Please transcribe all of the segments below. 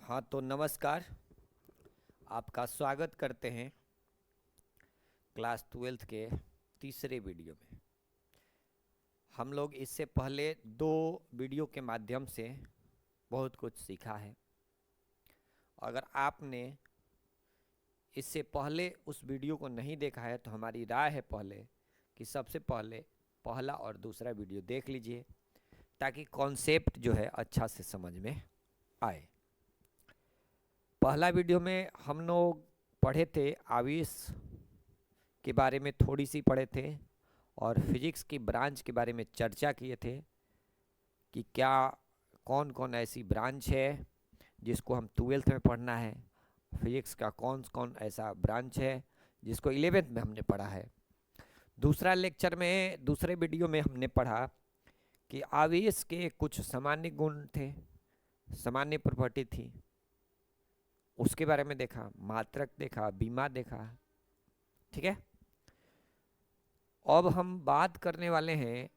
हाँ तो नमस्कार। आपका स्वागत करते हैं क्लास 12th के तीसरे वीडियो में। हम लोग इससे पहले 2 वीडियो के माध्यम से बहुत कुछ सीखा है। अगर आपने इससे पहले उस वीडियो को नहीं देखा है तो हमारी राय है पहले कि सबसे पहले पहला और दूसरा वीडियो देख लीजिए ताकि कॉन्सेप्ट जो है अच्छा से समझ में आए। पहला वीडियो में हम लोग पढ़े थे आवेश के बारे में, थोड़ी सी पढ़े थे और फिजिक्स की ब्रांच के बारे में चर्चा किए थे कि क्या कौन कौन ऐसी ब्रांच है जिसको हम 12th में पढ़ना है, फिजिक्स का कौन कौन ऐसा ब्रांच है जिसको 11th में हमने पढ़ा है। दूसरा लेक्चर में, दूसरे वीडियो में हमने पढ़ा कि आवेश के कुछ सामान्य गुण थे, सामान्य प्रॉपर्टी थी, उसके बारे में देखा, मात्रक देखा, बीमा देखा। ठीक है, अब हम बात करने वाले हैं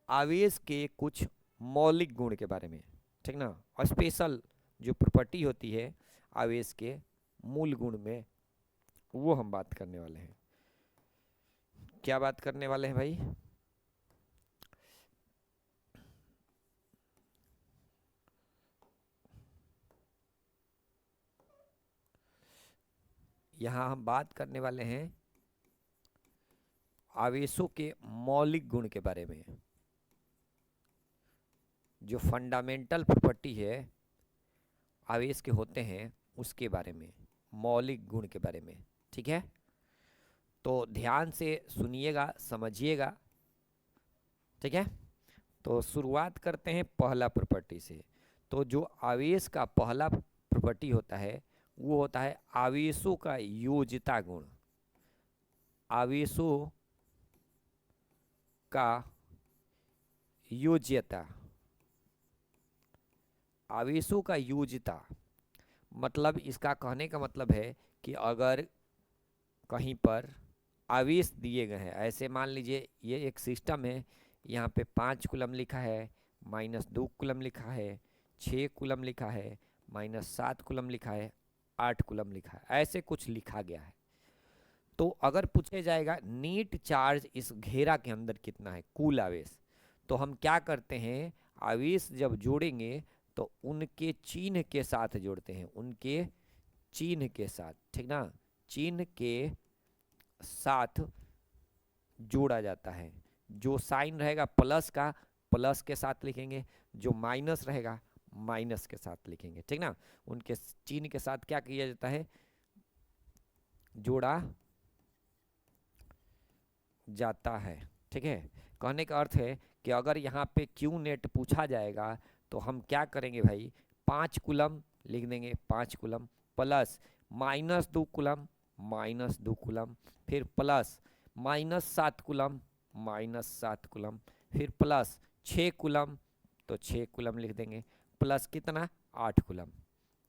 आवेश के कुछ मौलिक गुण के बारे में। ठीक ना, स्पेशल जो प्रॉपर्टी होती है आवेश के मूल गुण में, वो हम बात करने वाले हैं। क्या बात करने वाले हैं भाई? यहाँ हम बात करने वाले हैं आवेशों के मौलिक गुण के बारे में, जो फंडामेंटल प्रॉपर्टी है आवेश के होते हैं उसके बारे में, मौलिक गुण के बारे में। ठीक है, तो ध्यान से सुनिएगा, समझिएगा। ठीक है, तो शुरुआत करते हैं पहला प्रॉपर्टी से। तो जो आवेश का पहला प्रॉपर्टी होता है वो होता है आवेशों का योज्यता गुण। आवेशों का योज्यता, आवेशों का योज्यता मतलब, इसका कहने का मतलब है कि अगर कहीं पर आवेश दिए गए हैं, ऐसे मान लीजिए ये एक सिस्टम है, यहाँ पे 5 कूलम लिखा है, -2 कूलम लिखा है, 6 कूलम लिखा है, -7 कूलम लिखा है, 8 कूलम लिखा है, ऐसे कुछ लिखा गया है। तो अगर पूछे जाएगा नीट चार्ज इस घेरा के अंदर कितना है, कुल आवेश, तो हम क्या करते हैं, आवेश जब जोड़ेंगे तो उनके चिन्ह के साथ जोड़ते हैं, उनके चिन्ह के साथ। ठीक ना, चिन्ह के साथ जोड़ा जाता है। जो साइन रहेगा प्लस का, प्लस के साथ लिखेंगे, जो माइनस रहेगा माइनस के साथ लिखेंगे। ठीक ना, उनके चिन्ह के साथ क्या किया जाता है, जोड़ा जाता है। ठीक है, कहने का अर्थ है कि अगर यहाँ पे क्यू नेट पूछा जाएगा तो हम क्या करेंगे भाई, 5 कूलम लिख देंगे, 5 कूलम प्लस -2 कूलम, -2 कूलम, फिर प्लस -7 कूलम, -7 कूलम, फिर प्लस 6 कूलम, तो 6 कूलम लिख देंगे, प्लस कितना, 8 कूलम।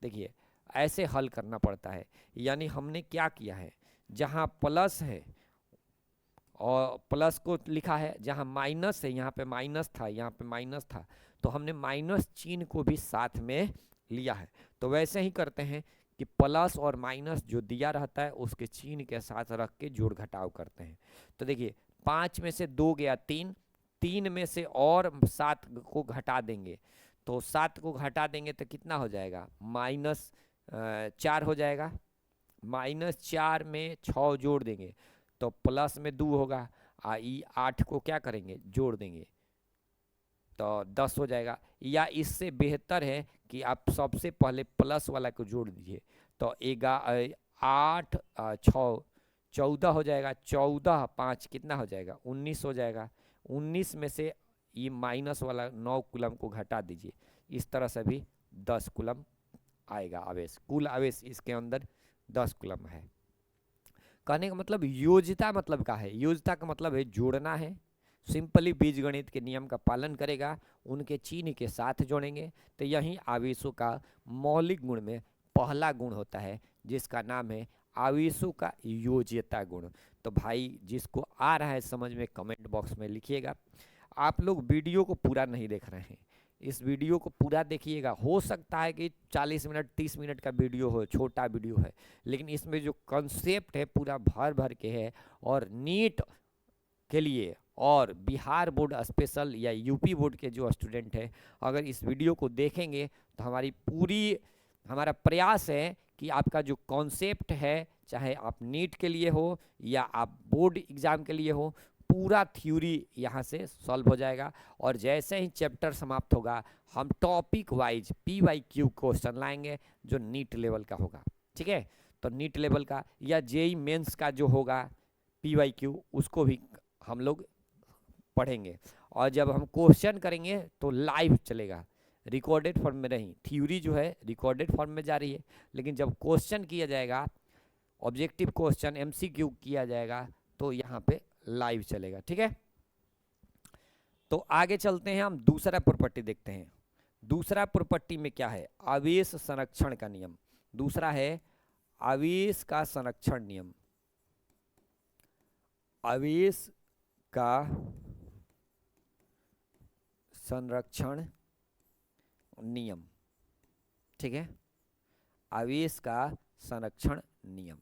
देखिए ऐसे हल करना पड़ता है। यानी हमने क्या किया है, जहाँ प्लस है और प्लस को लिखा है, जहाँ माइनस है, यहाँ पे माइनस था, यहाँ पे माइनस था, तो हमने माइनस चिन्ह को भी साथ में लिया है। तो वैसे ही करते हैं कि प्लस और माइनस जो दिया रहता है उसके चिन्ह के साथ रख के जोड़ घटाव करते हैं। तो देखिए 5 में से 2 गया 3, 3 में से और 7 को घटा देंगे, तो 7 को घटा देंगे तो कितना हो जाएगा, -4 हो जाएगा। -4 में 6 जोड़ देंगे तो प्लस में 2 होगा, 8 को क्या करेंगे, जोड़ देंगे तो 10 हो जाएगा। या इससे बेहतर है कि आप सबसे पहले प्लस वाला को जोड़ दीजिए, तो 8 6 14 हो जाएगा, 14 5 कितना हो जाएगा, 19 हो जाएगा। 19 में से ये माइनस वाला 9 कूलम को घटा दीजिए, इस तरह से भी 10 कूलम आएगा आवेश। कुल आवेश इसके अंदर 10 कूलम है। कहने का मतलब योज्यता मतलब क्या है, योज्यता का मतलब है जोड़ना है। सिंपली बीजगणित के नियम का पालन करेगा, उनके चिन्ह के साथ जोड़ेंगे, तो यही आवेशों का मौलिक गुण में पहला गुण होता है जिसका नाम है आवेशों का योज्यता गुण। तो भाई जिसको आ रहा है समझ में कमेंट बॉक्स में लिखिएगा। आप लोग वीडियो को पूरा नहीं देख रहे हैं, इस वीडियो को पूरा देखिएगा। हो सकता है कि 40 मिनट 30 मिनट का वीडियो हो, छोटा वीडियो है, लेकिन इसमें जो कॉन्सेप्ट है पूरा भर भर के है। और नीट के लिए और बिहार बोर्ड स्पेशल या यूपी बोर्ड के जो स्टूडेंट हैं, अगर इस वीडियो को देखेंगे तो हमारा प्रयास है कि आपका जो कॉन्सेप्ट है, चाहे आप नीट के लिए हो या आप बोर्ड एग्ज़ाम के लिए हो, पूरा थ्योरी यहाँ से सॉल्व हो जाएगा। और जैसे ही चैप्टर समाप्त होगा, हम टॉपिक वाइज PYQ क्वेश्चन लाएंगे जो नीट लेवल का होगा। ठीक है, तो नीट लेवल का या JEE मेंस का जो होगा PYQ, उसको भी हम लोग पढ़ेंगे। और जब हम क्वेश्चन करेंगे तो लाइव चलेगा, रिकॉर्डेड फॉर्म में नहीं। थ्योरी जो है रिकॉर्डेड फॉर्म में जा रही है, लेकिन जब क्वेश्चन किया जाएगा, ऑब्जेक्टिव क्वेश्चन MCQ किया जाएगा, तो यहाँ पे लाइव चलेगा। ठीक है, तो आगे चलते हैं, हम दूसरा प्रॉपर्टी देखते हैं। दूसरा प्रॉपर्टी में क्या है? आवेश संरक्षण का नियम। दूसरा है आवेश का संरक्षण नियम। आवेश का संरक्षण नियम। ठीक है, आवेश का संरक्षण नियम।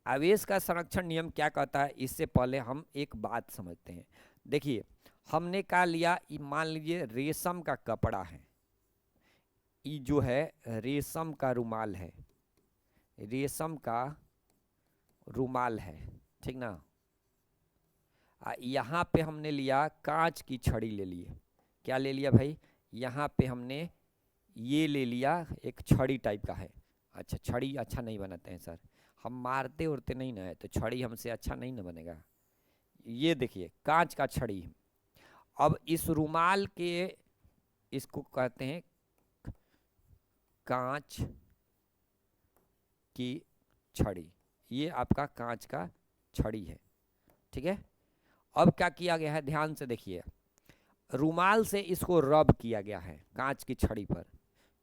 आवेश का संरक्षण नियम क्या कहता है, इससे पहले हम एक बात समझते हैं। देखिए, हमने क्या लिया, मान लीजिए रेशम का कपड़ा है, ये जो है रेशम का रुमाल है, रेशम का रुमाल है, ठीक ना। यहाँ पे हमने लिया कांच की छड़ी ले लिए। क्या ले लिया भाई? यहाँ पे हमने ये ले लिया, एक छड़ी टाइप का है। अच्छा, छड़ी अच्छा नहीं बनाते हैं सर, हम मारते उड़ते नहीं ना है, तो छड़ी हमसे अच्छा नहीं ना बनेगा। ये देखिए कांच का छड़ी। अब इस रुमाल के, इसको कहते हैं कांच की छड़ी। ये आपका कांच का छड़ी है। ठीक है, अब क्या किया गया है, ध्यान से देखिए। रुमाल से इसको रब किया गया है कांच की छड़ी पर।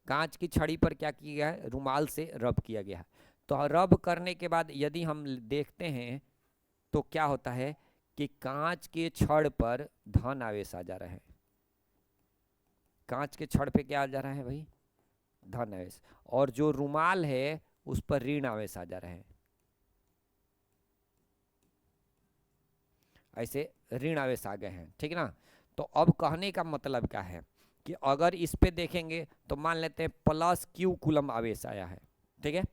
कांच की छड़ी पर क्या किया गया है? रुमाल से रब किया गया है। तो रब करने के बाद यदि हम देखते हैं तो क्या होता है कि कांच के छड़ पर धन आवेश आ जा रहा है। कांच के छड़ पे क्या आ जा रहा है भाई? धन आवेश। और जो रुमाल है उस पर ऋण आवेश आ जा रहा है। ऐसे ऋण आवेश आ गए हैं, ठीक ना। तो अब कहने का मतलब क्या है कि अगर इस पे देखेंगे तो मान लेते हैं +Q कूलम आवेश आया है। ठीक है,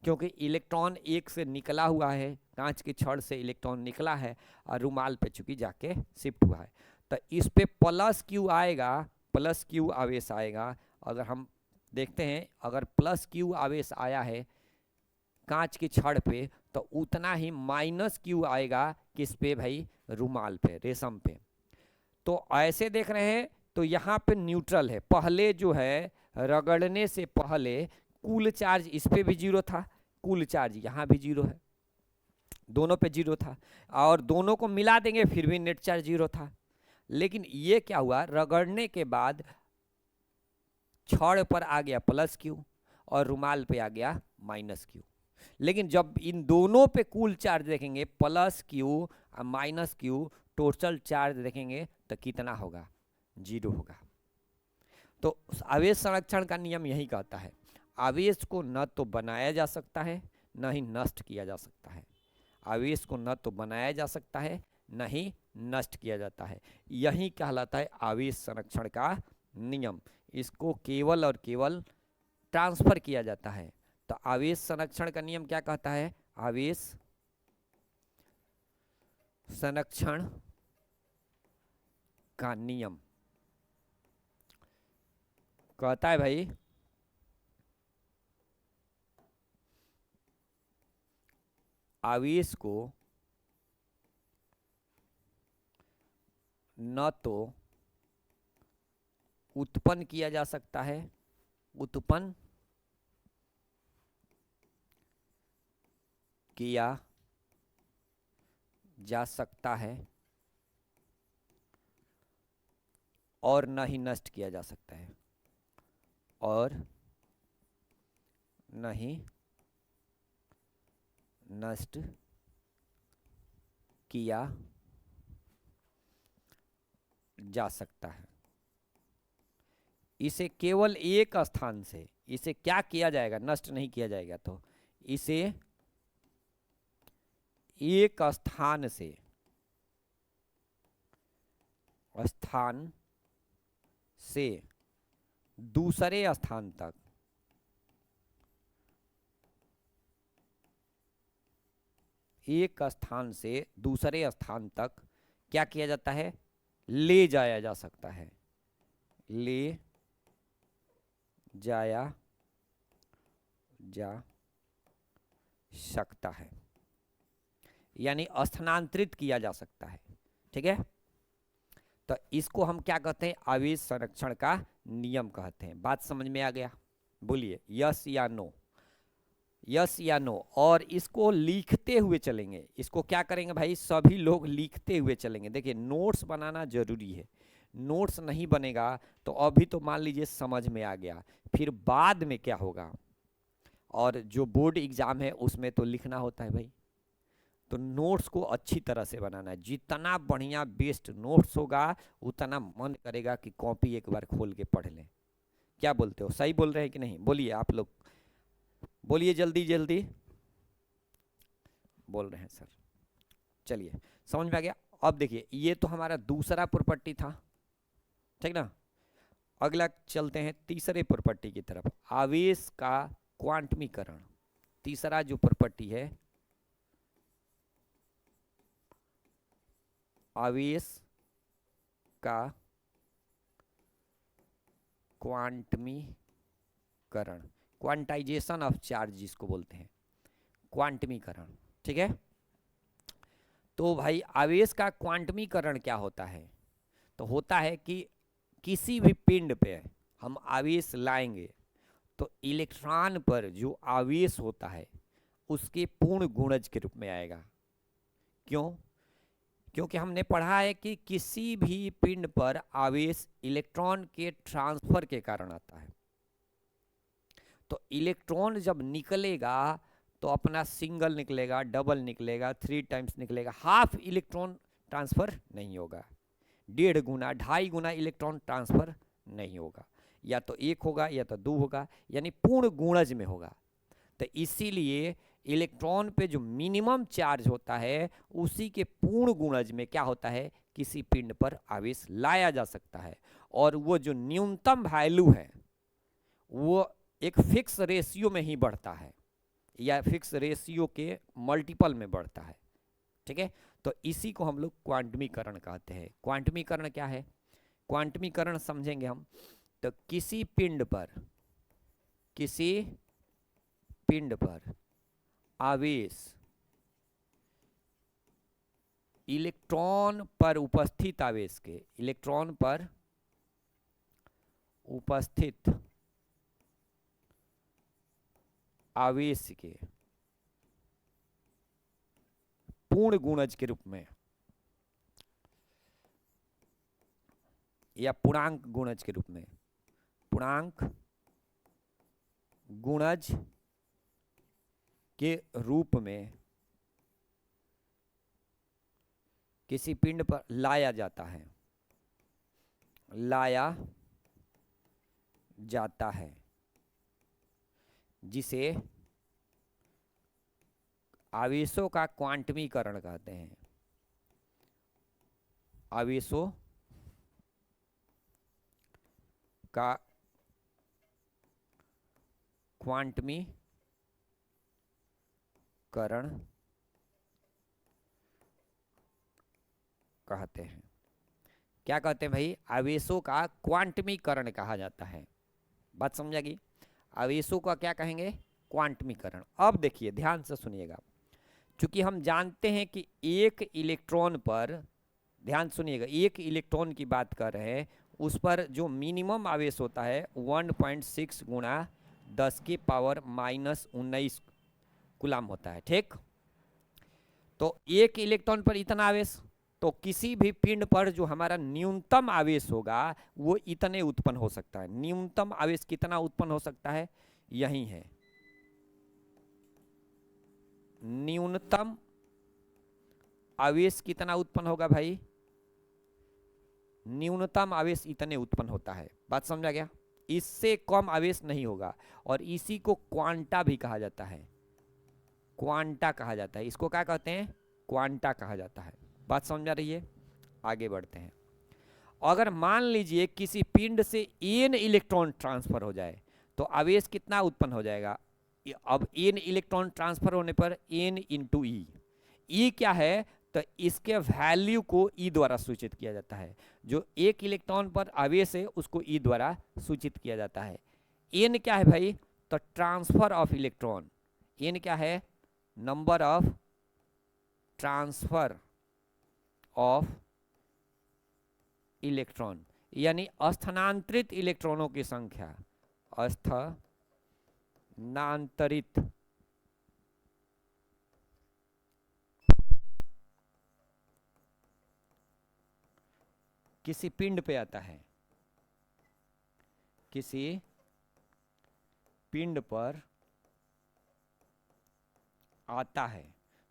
क्योंकि इलेक्ट्रॉन एक से निकला हुआ है, कांच की छड़ से इलेक्ट्रॉन निकला है और रुमाल पे चूंकि जाके शिफ्ट हुआ है, तो इस पे +Q आएगा, +Q आवेश आएगा। अगर हम देखते हैं, अगर +Q आवेश आया है कांच की छड़ पे, तो उतना ही -Q आएगा किस पे भाई? रुमाल पे, रेशम पे। तो ऐसे देख रहे हैं तो यहाँ पे न्यूट्रल है। पहले जो है रगड़ने से पहले कुल चार्ज इस पे भी 0 था, कुल चार्ज यहाँ भी 0 है, दोनों पे 0 था, और दोनों को मिला देंगे फिर भी नेट चार्ज 0 था। लेकिन ये क्या हुआ, रगड़ने के बाद छड़ पर आ गया +Q और रुमाल पे आ गया -Q। लेकिन जब इन दोनों पे कुल चार्ज देखेंगे +Q और -Q, टोटल चार्ज देखेंगे तो कितना होगा? 0 होगा। तो आवेश संरक्षण का नियम यही कहता है, आवेश को न तो बनाया जा सकता है न ही नष्ट किया जा सकता है। आवेश को न तो बनाया जा सकता है न ही नष्ट किया जाता है। यही कहलाता है आवेश संरक्षण का नियम। इसको केवल और केवल ट्रांसफर किया जाता है। तो आवेश संरक्षण का नियम क्या कहता है? आवेश संरक्षण का नियम कहता है भाई, आवेश को न तो उत्पन्न किया जा सकता है, उत्पन्न किया जा सकता है, और न ही नष्ट किया जा सकता है, और न ही नष्ट किया जा सकता है। इसे केवल एक स्थान से, इसे क्या किया जाएगा, नष्ट नहीं किया जाएगा, तो इसे एक स्थान से दूसरे स्थान तक एक स्थान से दूसरे स्थान तक क्या किया जाता है, ले जाया जा सकता है, ले जाया जा सकता है, यानी स्थानांतरित किया जा सकता है। ठीक है, तो इसको हम क्या कहते हैं, आवेश संरक्षण का नियम कहते हैं। बात समझ में आ गया, बोलिए यस या नो, यस या नो। और इसको लिखते हुए चलेंगे, इसको क्या करेंगे भाई, सभी लोग लिखते हुए चलेंगे। देखिए नोट्स बनाना जरूरी है, नोट्स नहीं बनेगा तो अभी तो मान लीजिए समझ में आ गया, फिर बाद में क्या होगा, और जो बोर्ड एग्जाम है उसमें तो लिखना होता है भाई, तो नोट्स को अच्छी तरह से बनाना है। जितना बढ़िया बेस्ट नोट्स होगा उतना मन करेगा कि कॉपी एक बार खोल के पढ़ लें। क्या बोलते हो, सही बोल रहे हैं कि नहीं, बोलिए आप लोग, बोलिए जल्दी जल्दी, बोल रहे हैं सर। चलिए समझ में आ गया। अब देखिए ये तो हमारा दूसरा प्रॉपर्टी था, ठीक ना। अगला चलते हैं तीसरे प्रॉपर्टी की तरफ, आवेश का क्वांटमीकरण। तीसरा जो प्रॉपर्टी है, आवेश का क्वांटमीकरण, क्वांटाइजेशन ऑफ चार्ज जिसको बोलते हैं, क्वांटमीकरण। ठीक है, तो भाई आवेश का क्वांटमीकरण क्या होता है, तो होता है कि किसी भी पिंड पे हम आवेश लाएंगे तो इलेक्ट्रॉन पर जो आवेश होता है उसके पूर्ण गुणज के रूप में आएगा। क्यों, क्योंकि हमने पढ़ा है कि किसी भी पिंड पर आवेश इलेक्ट्रॉन के ट्रांसफर के कारण आता है। तो इलेक्ट्रॉन जब निकलेगा तो अपना सिंगल निकलेगा, डबल निकलेगा, 3 टाइम्स निकलेगा, हाफ इलेक्ट्रॉन ट्रांसफर नहीं होगा, 1.5 गुना 2.5 गुना इलेक्ट्रॉन ट्रांसफर नहीं होगा, या तो 1 होगा या तो 2 होगा, यानी पूर्ण गुणज में होगा। तो इसीलिए इलेक्ट्रॉन पे जो मिनिमम चार्ज होता है उसी के पूर्ण गुणज में क्या होता है, किसी पिंड पर आवेश लाया जा सकता है। और वो जो न्यूनतम वैल्यू है वो एक फिक्स रेशियो में ही बढ़ता है, या फिक्स रेशियो के मल्टीपल में बढ़ता है। ठीक है, तो इसी को हम लोग क्वांटमीकरण कहते हैं। क्वांटमीकरण क्या है, क्वांटमीकरण समझेंगे हम, तो किसी पिंड पर आवेश इलेक्ट्रॉन पर उपस्थित आवेश के, इलेक्ट्रॉन पर उपस्थित आवेश के पूर्ण गुणज के रूप में या पूर्णांक गुणज के रूप में, पूर्णांक गुणज के रूप में किसी पिंड पर लाया जाता है, लाया जाता है, जिसे आवेशों का क्वांटमीकरण कहते हैं। आवेशों का क्वांटमीकरण कहते हैं। क्या कहते हैं भाई, आवेशों का क्वांटमीकरण कहा जाता है। बात समझेगी, आवेशों का क्या कहेंगे, क्वांटमीकरण। अब देखिए ध्यान से सुनिएगा, क्योंकि हम जानते हैं कि एक इलेक्ट्रॉन पर, ध्यान सुनिएगा, एक इलेक्ट्रॉन की बात कर रहे हैं, उस पर जो मिनिमम आवेश होता है 1.6 गुणा 10⁻⁻⁹ कूलम होता है। ठीक, तो एक इलेक्ट्रॉन पर इतना आवेश, तो किसी भी पिंड पर जो हमारा न्यूनतम आवेश होगा वो इतने उत्पन्न हो सकता है। न्यूनतम आवेश कितना उत्पन्न हो सकता है, यही है, न्यूनतम आवेश कितना उत्पन्न होगा भाई, न्यूनतम आवेश इतने उत्पन्न होता है। बात समझा गया। इससे कम आवेश नहीं होगा, और इसी को क्वांटा भी कहा जाता है, क्वांटा कहा जाता है। इसको क्या कहते हैं? क्वांटा कहा जाता है। बात समझ में आ रही है? आगे बढ़ते हैं। अगर मान लीजिए किसी पिंड से n इलेक्ट्रॉन ट्रांसफर हो जाए तो आवेश कितना उत्पन्न हो जाएगा? अब n इलेक्ट्रॉन ट्रांसफर होने पर n इंटू ई, ई क्या है? तो इसके वैल्यू को ई द्वारा सूचित किया जाता है। जो एक इलेक्ट्रॉन पर आवेश है उसको ई द्वारा सूचित किया जाता है। एन क्या है भाई? तो ट्रांसफर ऑफ इलेक्ट्रॉन। एन क्या है? Number of transfer of electron, यानी स्थानांतरित इलेक्ट्रॉनों की संख्या। स्थानांतरित किसी पिंड पे आता है, किसी पिंड पर आता है,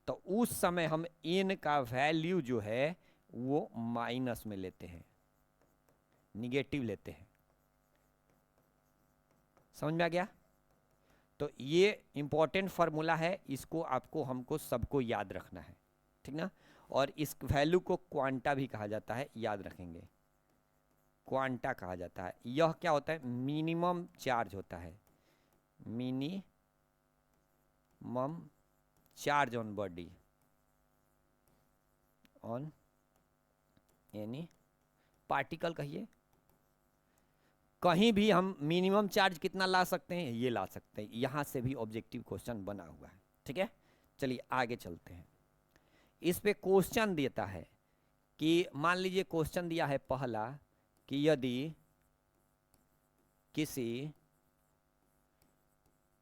तो उस समय हम n का वैल्यू जो है वो माइनस में लेते हैं, निगेटिव लेते हैं। समझ में आ गया? तो ये इंपॉर्टेंट फार्मूला है, इसको आपको हमको सबको याद रखना है, ठीक ना? और इस वैल्यू को क्वांटा भी कहा जाता है, याद रखेंगे, क्वांटा कहा जाता है। यह क्या होता है? मिनिमम चार्ज होता है, minimum charge on body, on any particle. कहिए कहीं भी हम मिनिमम चार्ज कितना ला सकते हैं? ये ला सकते हैं। यहां से भी ऑब्जेक्टिव क्वेश्चन बना हुआ है, ठीक है? चलिए आगे चलते हैं। इस पे क्वेश्चन देता है कि मान लीजिए क्वेश्चन दिया है पहला कि यदि किसी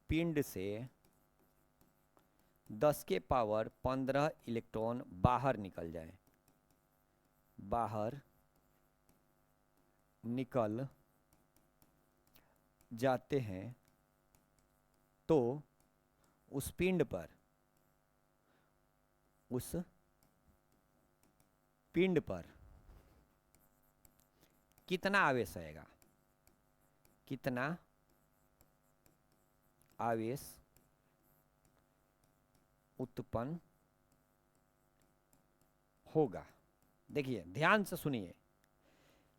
पिंड से 10 के पावर 15 इलेक्ट्रॉन बाहर निकल जाए, बाहर निकल जाते हैं, तो उस पिंड पर कितना आवेश आएगा? कितना आवेश उत्पन्न होगा? देखिए ध्यान से सुनिए,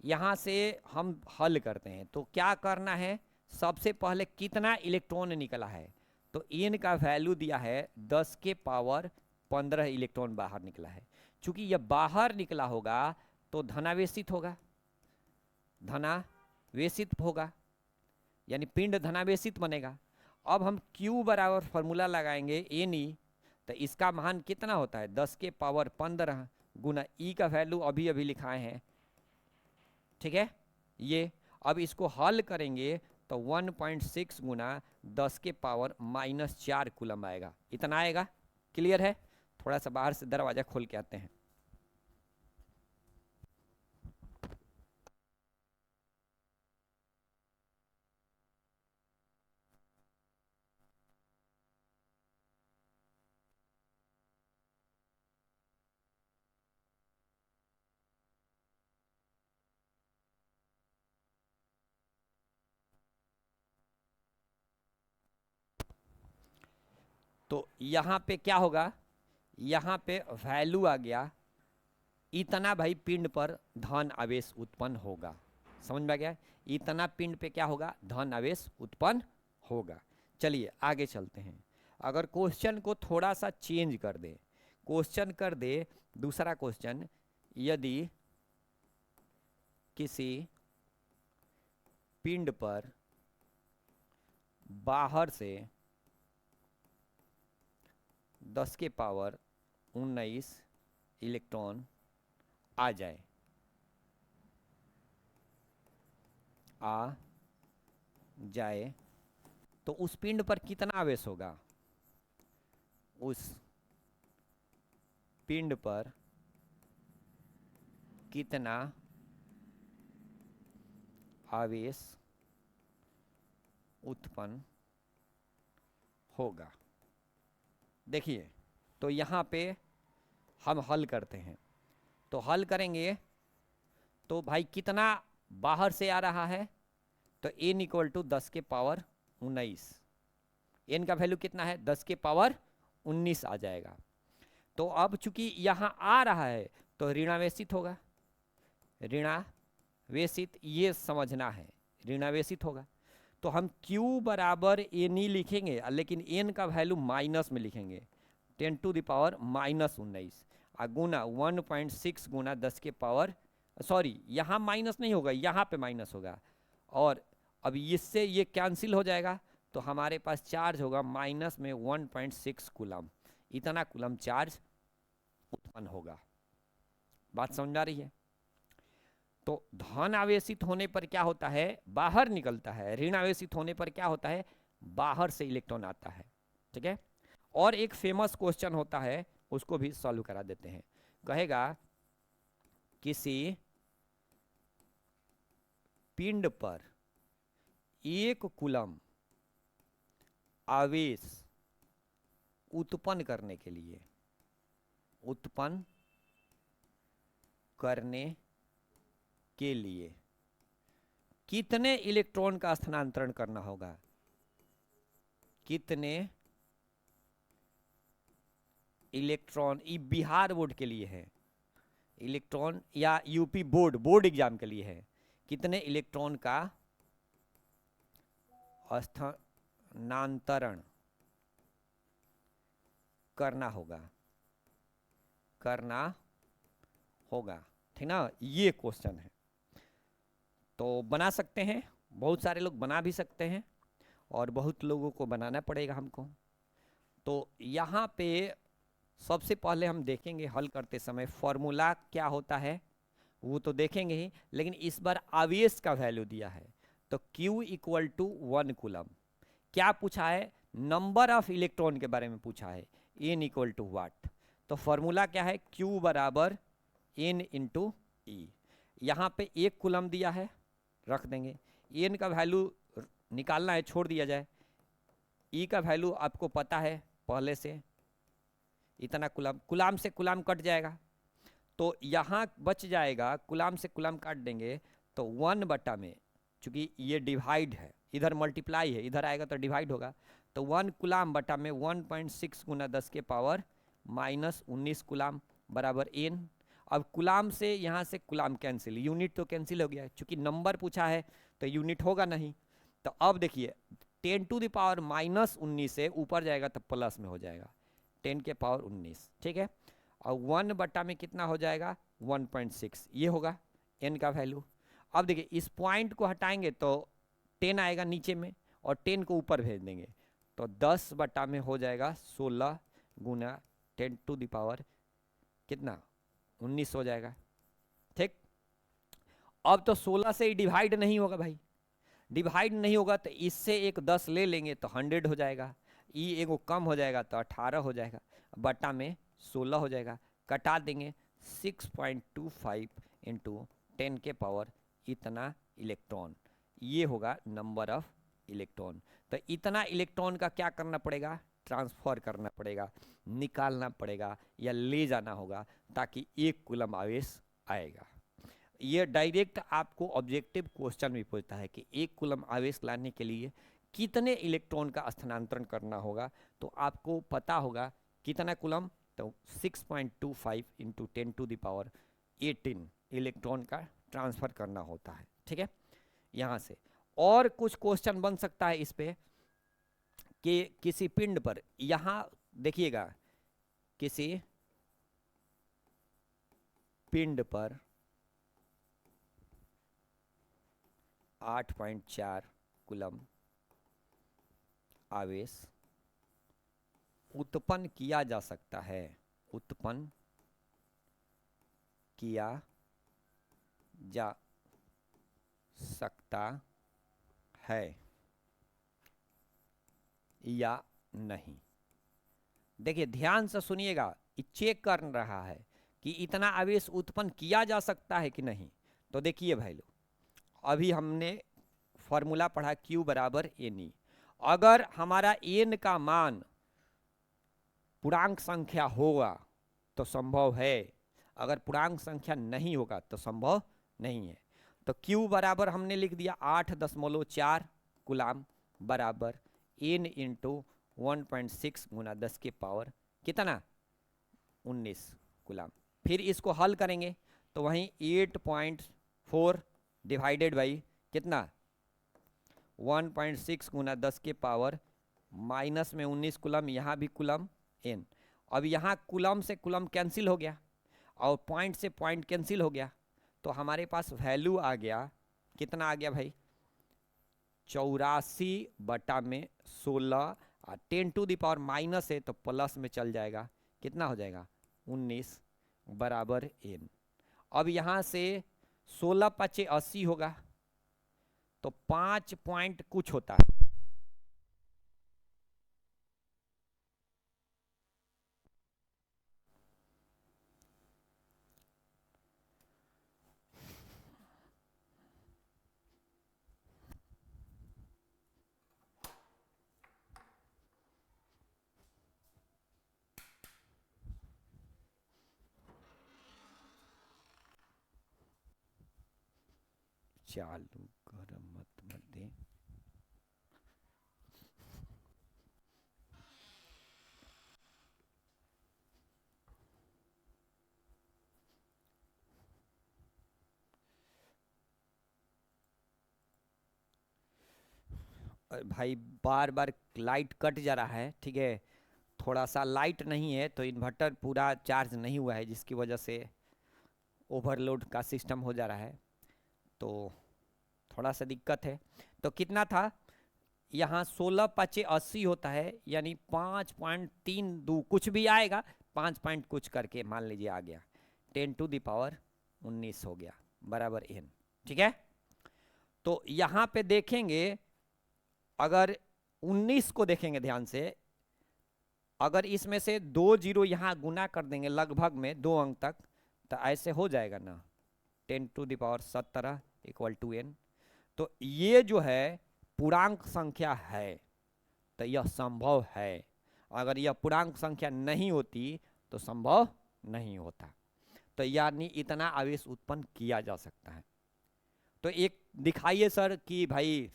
यहां से हम हल करते हैं तो क्या करना है? सबसे पहले कितना इलेक्ट्रॉन निकला है, तो n का वैल्यू दिया है 10 के पावर 15 इलेक्ट्रॉन बाहर निकला है। चूंकि यह बाहर निकला होगा तो धनावेशित होगा, धनावेशित होगा, यानी पिंड धनावेशित बनेगा। अब हम Q बराबर फॉर्मूला लगाएंगे Ne, तो इसका मान कितना होता है? 10 के पावर 15 गुना E का वैल्यू अभी अभी लिखाए हैं, ठीक है? ये अब इसको हल करेंगे तो 1.6 गुना 10 के पावर -4 कूलम आएगा। इतना आएगा। क्लियर है? थोड़ा सा बाहर से दरवाजा खोल के आते हैं। तो यहाँ पे क्या होगा? यहाँ पे वैल्यू आ गया इतना भाई पिंड पर धन आवेश उत्पन्न होगा। समझ में आ गया? इतना पिंड पे क्या होगा? धन आवेश उत्पन्न होगा। चलिए आगे चलते हैं। अगर क्वेश्चन को थोड़ा सा चेंज कर दे, क्वेश्चन कर दे दूसरा क्वेश्चन, यदि किसी पिंड पर बाहर से 10 के पावर 19 इलेक्ट्रॉन आ जाए, तो उस पिंड पर कितना आवेश होगा? उस पिंड पर कितना आवेश उत्पन्न होगा? देखिए तो यहाँ पे हम हल करते हैं, तो हल करेंगे तो भाई कितना बाहर से आ रहा है? तो n इक्वल टू 10 के पावर 19, n का वैल्यू कितना है 10 के पावर 19 आ जाएगा। तो अब चूंकि यहाँ आ रहा है तो ऋणावेशित होगा, ऋणावेशित ये समझना है, ऋणावेशित होगा। तो हम q बराबर n ही लिखेंगे, लेकिन n का वैल्यू माइनस में लिखेंगे, 10 टू द पावर -19 गुना 1.6 गुना 10 के पावर, सॉरी यहाँ माइनस नहीं होगा, यहाँ पे माइनस होगा, और अब इससे ये कैंसिल हो जाएगा तो हमारे पास चार्ज होगा माइनस में 1.6 कूलम, इतना कूलम चार्ज उत्पन्न होगा। बात समझ आ रही है? तो धन आवेशित होने पर क्या होता है, बाहर निकलता है, ऋण आवेशित होने पर क्या होता है, बाहर से इलेक्ट्रॉन आता है। ठीक है, और एक फेमस क्वेश्चन होता है, उसको भी सॉल्व करा देते हैं। कहेगा किसी पिंड पर 1 कूलम आवेश उत्पन्न करने के लिए, उत्पन्न करने के लिए कितने इलेक्ट्रॉन का स्थानांतरण करना होगा, कितने इलेक्ट्रॉन, ये बिहार बोर्ड के लिए है, इलेक्ट्रॉन या यूपी बोर्ड एग्जाम के लिए है, कितने इलेक्ट्रॉन का स्थानांतरण करना होगा, ठीक ना, ये क्वेश्चन है। तो बना सकते हैं, बहुत सारे लोग बना भी सकते हैं और बहुत लोगों को बनाना पड़ेगा हमको। तो यहाँ पे सबसे पहले हम देखेंगे हल करते समय फॉर्मूला क्या होता है वो तो देखेंगे ही, लेकिन इस बार आवेश का वैल्यू दिया है तो Q इक्वल टू 1 कूलम। क्या पूछा है, नंबर ऑफ इलेक्ट्रॉन के बारे में पूछा है, n इक्वल टू वाट। तो फॉर्मूला क्या है, Q बराबर n इंटू ई। यहाँ पे 1 कूलम दिया है, रख देंगे, n का वैल्यू निकालना है, छोड़ दिया जाए, ई का वैल्यू आपको पता है पहले से, इतना कूलम, कूलम से कूलम कट जाएगा तो यहाँ बच जाएगा, कूलम से कूलम काट देंगे तो 1 बटा में, चूंकि ये डिवाइड है, इधर मल्टीप्लाई है, इधर आएगा तो डिवाइड होगा, तो 1 कूलम बटा में 1.6 गुना 10 के पावर -19 कूलम बराबर n। अब कूलम से यहाँ से कूलम कैंसिल, यूनिट तो कैंसिल हो गया है, चूंकि नंबर पूछा है तो यूनिट होगा नहीं। तो अब देखिए 10 टू द पावर -19 से ऊपर जाएगा तो प्लस में हो जाएगा 10 के पावर 19, ठीक है। और 1 बटा में कितना हो जाएगा 1.6, ये होगा n का वैल्यू। अब देखिए इस पॉइंट को हटाएंगे तो 10 आएगा नीचे में और 10 को ऊपर भेज देंगे तो 10 बटा में हो जाएगा 16 गुना 10 टू द पावर कितना 19 हो जाएगा, ठीक। अब तो 16 से ही डिवाइड नहीं होगा भाई, डिवाइड नहीं होगा तो इससे एक 10 ले लेंगे तो 100 हो जाएगा, ई एगो कम हो जाएगा तो 18 हो जाएगा, बटा में 16 हो जाएगा, कटा देंगे 6.25 इंटू 10 के पावर इतना इलेक्ट्रॉन, ये होगा नंबर ऑफ इलेक्ट्रॉन। तो इतना इलेक्ट्रॉन का क्या करना पड़ेगा, ट्रांसफर करना पड़ेगा, निकालना पड़ेगा या ले जाना होगा ताकि 1 कूलम आवेश आएगा। ये डायरेक्ट आपको ऑब्जेक्टिव क्वेश्चन भी पूछता है कि 1 कूलम आवेश लाने के लिए कितने इलेक्ट्रॉन का स्थानांतरण करना होगा, तो आपको पता होगा कितना कूलम, तो 6.25 into 10 to the power 18 electron का ट्रांसफर करना होता है, ठीक है। यहाँ से और कुछ क्वेश्चन बन सकता है इस पे कि किसी पिंड पर, यहाँ देखिएगा किसी पिंड पर 8.4 कूलम आवेश उत्पन्न किया जा सकता है, उत्पन्न किया जा सकता है या नहीं। देखिए ध्यान से सुनिएगा, चेक कर रहा है कि इतना आवेश उत्पन्न किया जा सकता है कि नहीं। तो देखिए भाई लोग, अभी हमने फॉर्मूला पढ़ा Q बराबर n। अगर हमारा n का मान पूर्णांक संख्या होगा तो संभव है, अगर पूर्णांक संख्या नहीं होगा तो संभव नहीं है। तो Q बराबर हमने लिख दिया 8.4 कूलाम बराबर N इंटू 1.6 गुना 10 के पावर कितना 19 कूलाम। फिर इसको हल करेंगे तो वहीं 8.4 डिवाइडेड बाई कितना 1.6 गुना 10 के पावर माइनस में 19 कूलम, यहाँ भी कूलम n। अब यहाँ कूलम से कूलम कैंसिल हो गया और पॉइंट से पॉइंट कैंसिल हो गया, तो हमारे पास वैल्यू आ गया कितना आ गया भाई 84/16। 10 टू द पावर माइनस है तो प्लस में चल जाएगा, कितना हो जाएगा 19 बराबर n। अब यहाँ से 16 × 80 होगा तो 5 पॉइंट कुछ होता है, चालू कर मत दे। भाई बार बार लाइट कट जा रहा है, ठीक है, थोड़ा सा लाइट नहीं है तो इन्वर्टर पूरा चार्ज नहीं हुआ है, जिसकी वजह से ओवरलोड का सिस्टम हो जा रहा है, तो थोड़ा सा दिक्कत है। तो कितना था यहाँ 16 × 80 होता है, यानी 5.32 कुछ भी आएगा, 5 पॉइंट कुछ करके मान लीजिए आ गया 10 टू द पावर 19 हो गया बराबर n। ठीक है, तो यहाँ पे देखेंगे अगर 19 को देखेंगे ध्यान से, अगर इसमें से 2 जीरो यहाँ गुना कर देंगे लगभग में 2 अंक तक, तो ऐसे हो जाएगा ना 10 to the power 17 equal to n। तो ये जो है पूर्णांक संख्या है, तो यह संभव है। अगर यह पूर्णांक संख्या नहीं होती तो संभव नहीं होता। तो यानी इतना आवेश उत्पन्न किया जा सकता है। तो एक दिखाइए सर कि भाई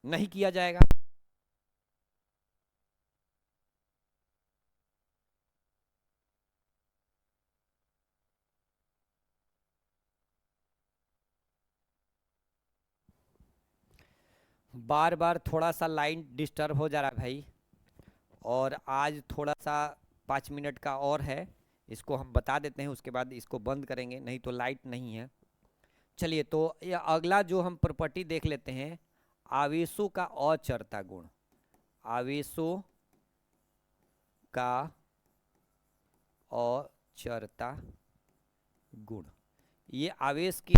नहीं किया जाएगा। बार बार थोड़ा सा लाइन डिस्टर्ब हो जा रहा है भाई, और आज थोड़ा सा 5 मिनट का और है, इसको हम बता देते हैं, उसके बाद इसको बंद करेंगे, नहीं तो लाइट नहीं है। चलिए, तो ये अगला जो हम प्रॉपर्टी देख लेते हैं, आवेशों का अचरता गुण। आवेशों का अचरता गुण, ये आवेश की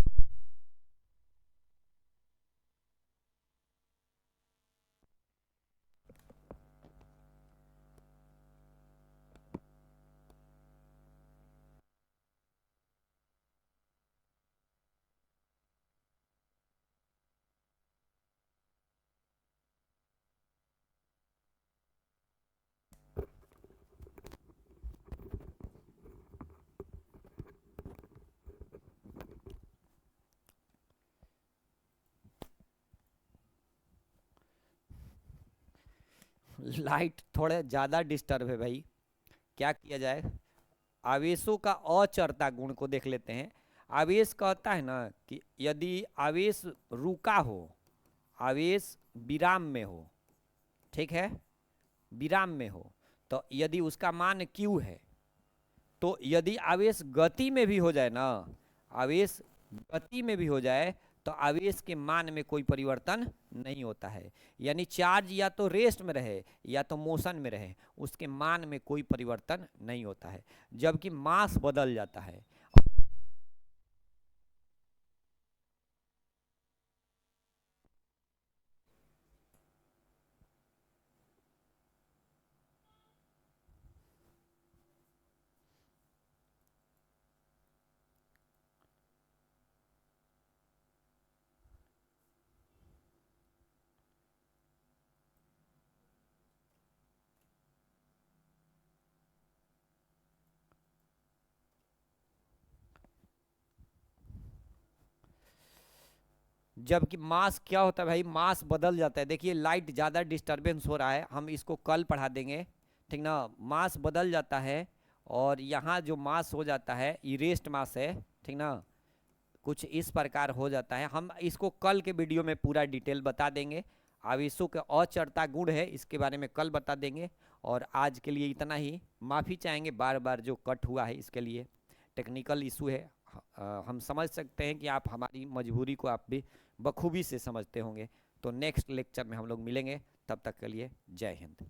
लाइट थोड़े ज़्यादा डिस्टर्ब है भाई, क्या किया जाए। आवेशों का अचरता गुण को देख लेते हैं। आवेश कहता है ना कि यदि आवेश रुका हो, आवेश विराम में हो, ठीक है, विराम में हो, तो यदि उसका मान q है, तो यदि आवेश गति में भी हो जाए ना, आवेश गति में भी हो जाए, तो आवेश के मान में कोई परिवर्तन नहीं होता है। यानी चार्ज या तो रेस्ट में रहे या तो मोशन में रहे, उसके मान में कोई परिवर्तन नहीं होता है, जबकि मास बदल जाता है। जबकि मास क्या होता है भाई, मास बदल जाता है। देखिए लाइट ज़्यादा डिस्टरबेंस हो रहा है, हम इसको कल पढ़ा देंगे, ठीक ना। मास बदल जाता है और यहाँ जो मास हो जाता है इरेस्ट मास है, ठीक ना, कुछ इस प्रकार हो जाता है। हम इसको कल के वीडियो में पूरा डिटेल बता देंगे। आवेशों के अचरता गुण है, इसके बारे में कल बता देंगे। और आज के लिए इतना ही, माफ़ी चाहेंगे बार बार जो कट हुआ है इसके लिए, टेक्निकल इशू है। हम समझ सकते हैं कि आप हमारी मजबूरी को आप भी बखूबी से समझते होंगे। तो नेक्स्ट लेक्चर में हम लोग मिलेंगे, तब तक के लिए जय हिंद।